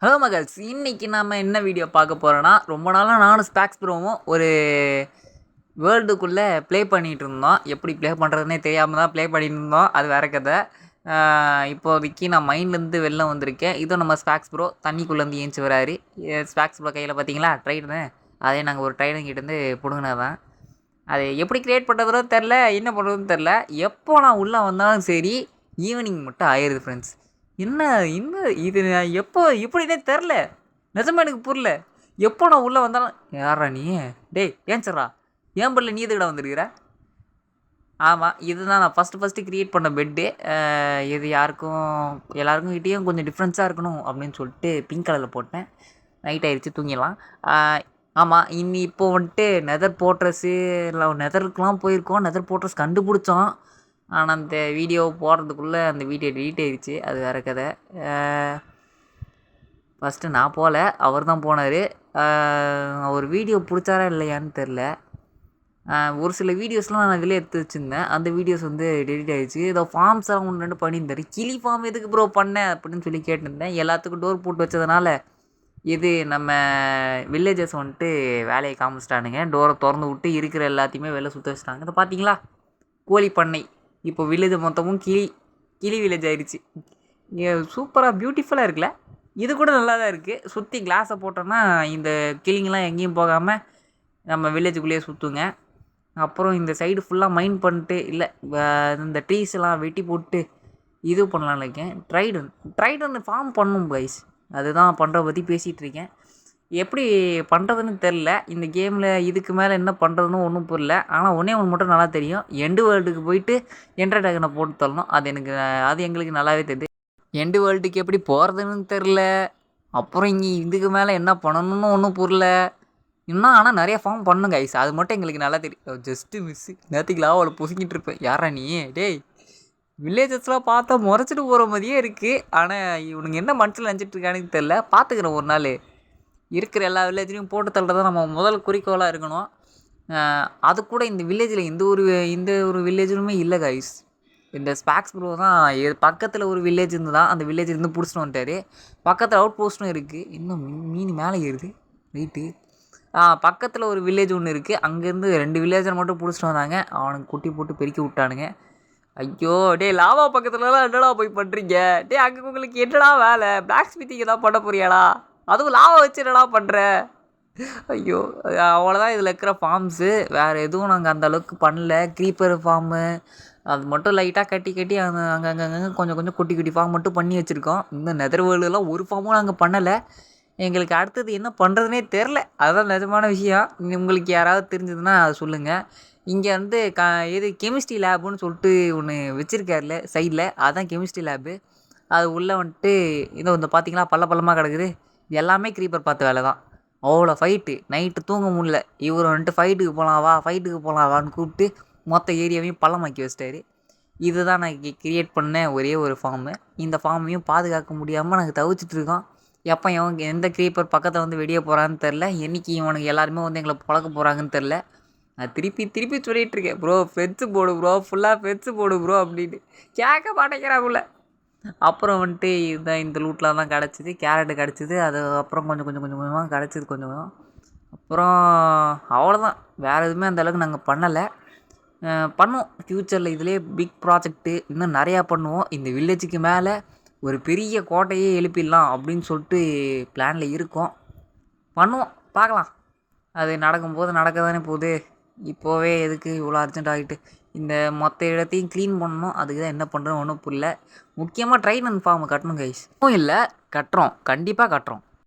Hello மகள்ஸ், இன்னைக்கு நாம் என்ன வீடியோ பார்க்க போகிறோன்னா, ரொம்ப நாளாக நானும் ஸ்பாக்ஸ் ப்ரோவும் ஒரு வேர்ல்டுக்குள்ளே ப்ளே பண்ணிகிட்டு இருந்தோம். எப்படி ப்ளே பண்ணுறதுனே தெரியாமல் தான் ப்ளே பண்ணிட்டு இருந்தோம். அது வேற கதை. இப்போதைக்கு நான் மைண்ட்லேருந்து வெளில வந்திருக்கேன். இதுவும் நம்ம ஸ்பாக்ஸ் ப்ரோ தண்ணிக்குள்ளேருந்து ஏஞ்சி வராரு. ஸ்பாக்ஸ் ப்ரோ கையில் பார்த்தீங்களா ட்ரைனு, அதே நாங்கள் ஒரு ட்ரைனுங்கிட்டேருந்து பிடுங்கினதான். அது எப்படி க்ரியேட் பண்ணுறதுனோ தெரில, என்ன பண்ணுறதுன்னு தெரில. எப்போ நான் உள்ளே வந்தாலும் சரி, ஈவினிங் மட்டும் ஆயிடுது ஃப்ரெண்ட்ஸ். என்ன என்ன இது நான் எப்போ எப்படின்னே தெரில, நிஜமா எனக்கு புரியல. எப்போ நான் உள்ளே வந்தாலும் யாரா நீ, டேய் ஏன்ச்சரா, ஏன் படல நீ எதுக்கடா வந்துருக்கிற. ஆமாம், இதுதான் நான் ஃபஸ்ட்டு க்ரியேட் பண்ண பெட்டு. இது எல்லாருக்கும் கிட்டேயும் கொஞ்சம் டிஃப்ரென்ஸாக இருக்கணும் அப்படின்னு சொல்லிட்டு பிங்க் கலரில் போட்டேன். நைட் ஆயிடுச்சு, தூங்கிடலாம். ஆமாம், இப்போ வந்துட்டு நெதர் போர்ட்ரஸ்ஸு இல்லை நெதருக்குலாம் போயிருக்கோம். நெதர் போர்ட்ரஸ் கண்டுபிடிச்சோம். ஆனால் அந்த வீடியோ போடுறதுக்குள்ளே அந்த வீடியோ டெலீட் ஆயிடுச்சு. அது வேறு கதை. ஃபஸ்ட்டு நான் போகல, அவர் தான் போனார். அவர் வீடியோ பிடிச்சாரா இல்லையான்னு தெரில. ஒரு சில வீடியோஸ்லாம் நான் இதில் எடுத்து வச்சுருந்தேன். அந்த வீடியோஸ் வந்து டெலிட் ஆகிடுச்சு. ஏதோ ஃபார்ம்ஸ் எல்லாம் ஒன்று ரெண்டு பண்ணியிருந்தார். கிளி ஃபார்ம் எதுக்கு ப்ரோ பண்ணேன் அப்படின்னு சொல்லி கேட்டிருந்தேன். எல்லாத்துக்கும் டோர் போட்டு வச்சதுனால இது நம்ம வில்லேஜஸ் வந்துட்டு வேலையை காமிச்சிட்டானுங்க. டோரை திறந்து விட்டு இருக்கிற எல்லாத்தையுமே வெளில சுற்ற வச்சுட்டாங்க. இதை பார்த்தீங்களா, கோழி பண்ணை. இப்போ வில்லேஜ் மொத்தமும் கிளி வில்லேஜ் ஆயிடுச்சு. சூப்பராக பியூட்டிஃபுல்லாக இருக்குல்ல. இது கூட நல்லா தான் இருக்குது. சுற்றி கிளாஸை போட்டோன்னா இந்த கிளிங்கெலாம் எங்கேயும் போகாமல் நம்ம வில்லேஜுக்குள்ளேயே சுற்றுங்க. அப்புறம் இந்த சைடு ஃபுல்லாக மைண்ட் பண்ணிட்டு இல்லை இந்த ட்ரீஸ் எல்லாம் வெட்டி போட்டு இது பண்ணலான்னு இருக்கேன். ட்ரைடன் ஃபார்ம் பண்ணணும் கைஸ். அதுதான் பண்ணுறத பற்றி பேசிகிட்டு இருக்கேன். எப்படி பண்ணுறதுன்னு தெரில இந்த கேமில். இதுக்கு மேலே என்ன பண்ணுறதுன்னு ஒன்றும் புரியல. ஆனால் ஒன்றே ஒன்று மட்டும் நல்லா தெரியும், எண்டு வேர்ல்டுக்கு போயிட்டு என்டர் ட்ராகனை போட்டு தரணும். அது எங்களுக்கு நல்லாவே தெரியுது. எண்டு வேர்ல்டுக்கு எப்படி போகிறதுன்னு தெரில. அப்புறம் இங்கே இதுக்கு மேலே என்ன பண்ணணும்னு ஒன்றும் புரியல இன்னும். ஆனால் நிறைய ஃபார்ம் பண்ணுங்க ஐஸ், அது மட்டும் எங்களுக்கு நல்லா தெரியும். ஜஸ்ட்டு மிஸ்ஸு, நேற்றுக்குலாம் அவளை பொசுக்கிட்டு இருப்பேன். யாரா நீ, டேய் வில்லேஜஸ்லாம் பார்த்தா முறைச்சிட்டு போகிற மாதிரியே இருக்குது. ஆனால் இவனுங்க என்ன மனசில் நினச்சிட்டு இருக்கானுன்னு தெரில. பார்த்துக்கிறேன் ஒரு நாள். இருக்கிற எல்லா வில்லேஜ்லையும் போட்டு தள்ளுறதான் நம்ம முதல் குறிக்கோளாக இருக்கணும். அது கூட இந்த வில்லேஜில் இந்த ஒரு வில்லேஜிலுமே இல்லை கைஸ். இந்த ஸ்பாக்ஸ் ப்ரோ தான் பக்கத்தில் ஒரு வில்லேஜ் இருந்து தான் அந்த வில்லேஜ் இருந்து பிடிச்சிட்டு வந்துட்டார். பக்கத்தில் அவுட் போஸ்ட்டும் இருக்குது. இன்னும் மீன் மேலே ஏறுது ரைட்டு. பக்கத்தில் ஒரு வில்லேஜ் ஒன்று இருக்குது. அங்கேருந்து 2 வில்லேஜரை மட்டும் பிடிச்சிட்டு வந்தாங்க. அவனுக்கு குட்டி போட்டு பெருக்கி விட்டானுங்க. ஐயோ டே, லாவா பக்கத்துலலாம் என்னடா போய் பண்ணுறீங்க? டே, அங்கே உங்களுக்கு என்னடா வேலை? பிளாக் ஸ்மித்திங் தான் பண்ண போறியாடா? அதுவும் லாவா வச்சு என்னடா பண்ணுற? ஐயோ, அவ்வளோதான் இதில் இருக்கிற ஃபார்ம்ஸு. வேறு எதுவும் நாங்கள் அந்த அளவுக்கு பண்ணல. க்ரீப்பர் ஃபார்மு அது மட்டும் லைட்டாக கட்டி அங்கங்கே கொஞ்சம் குட்டி ஃபார்ம் மட்டும் பண்ணி வச்சுருக்கோம். இந்த நெதர் வேர்ல்டுலாம் ஒரு ஃபார்மும் நாங்கள் பண்ணலை. எங்களுக்கு அடுத்தது என்ன பண்ணுறதுனே தெரில. அதுதான் நிஜமான விஷயம். உங்களுக்கு யாராவது தெரிஞ்சதுன்னா அதை சொல்லுங்கள். இங்கே வந்து இது கெமிஸ்ட்ரி லேபுன்னு சொல்லிட்டு ஒன்று வச்சுருக்காருல சைடில், அதுதான் கெமிஸ்ட்ரி லேபு. அது உள்ளே வந்துட்டு இந்த பார்த்தீங்களா பள்ளமாக கிடக்குது. இது எல்லாமே க்ரீப்பர் பார்த்த வேலை தான். அவ்வளோ ஃபைட்டு, நைட்டு தூங்க முடியல. இவர் வந்துட்டு ஃபைட்டுக்கு போகலாம் வான்னு கூப்பிட்டு மொத்த ஏரியாவையும் பள்ளமாக்கி வச்சிட்டாரு. இதுதான் நான் கிரியேட் பண்ண ஒரே ஒரு ஃபார்மு. இந்த ஃபார்மையும் பாதுகாக்க முடியாமல் நாங்கள் தவிச்சிட்ருக்கோம். எப்போ எந்த க்ரீப்பர் பக்கத்தில் வந்து வெடிய போகிறான்னு தெரில. என்றைக்கு இவனுக்கு எல்லாருமே வந்து எங்களை பழக்க போகிறாங்கன்னு தெரில. நான் திருப்பி சொல்லிகிட்ருக்கேன், ப்ரோ ஃபெட்ஸு போடு ப்ரோ, ஃபுல்லாக ஃபெட்ஸு போடு ப்ரோ அப்படின்னு. கேட்க மாட்டேங்கிறாப்புல. அப்புறம் வந்துட்டு இதுதான் இந்த லூட்டில் தான் கிடச்சிது. கேரட்டு கிடச்சிது. அது அப்புறம் கொஞ்சமாக கிடச்சிது கொஞ்சம். அப்புறம் அவ்வளோதான். வேறு எதுவுமே அந்தளவுக்கு நாங்கள் பண்ணலை. பண்ணுவோம் ஃப்யூச்சரில். இதிலே பிக் ப்ராஜெக்ட்டு இன்னும் நிறையா பண்ணுவோம். இந்த வில்லேஜுக்கு மேலே ஒரு பெரிய கோட்டையே எழுப்பிடலாம் அப்படின்னு சொல்லிட்டு பிளானில் இருக்கோம். பண்ணுவோம், பார்க்கலாம். அது நடக்கும்போது நடக்க தானே போகுது. இப்போவே எதுக்கு இவ்வளோ அர்ஜென்ட் ஆகிட்டு இந்த மொத்த இடத்தையும் க்ளீன் பண்ணணும். அதுக்கு தான் என்ன பண்ணுறோம் ஒன்றும் புரியல. முக்கியமாக ட்ரைன் அண்ட் ஃபார்மை கட்டணும் கைஸ். இல்லை கட்டுறோம், கண்டிப்பாக கட்டுறோம்.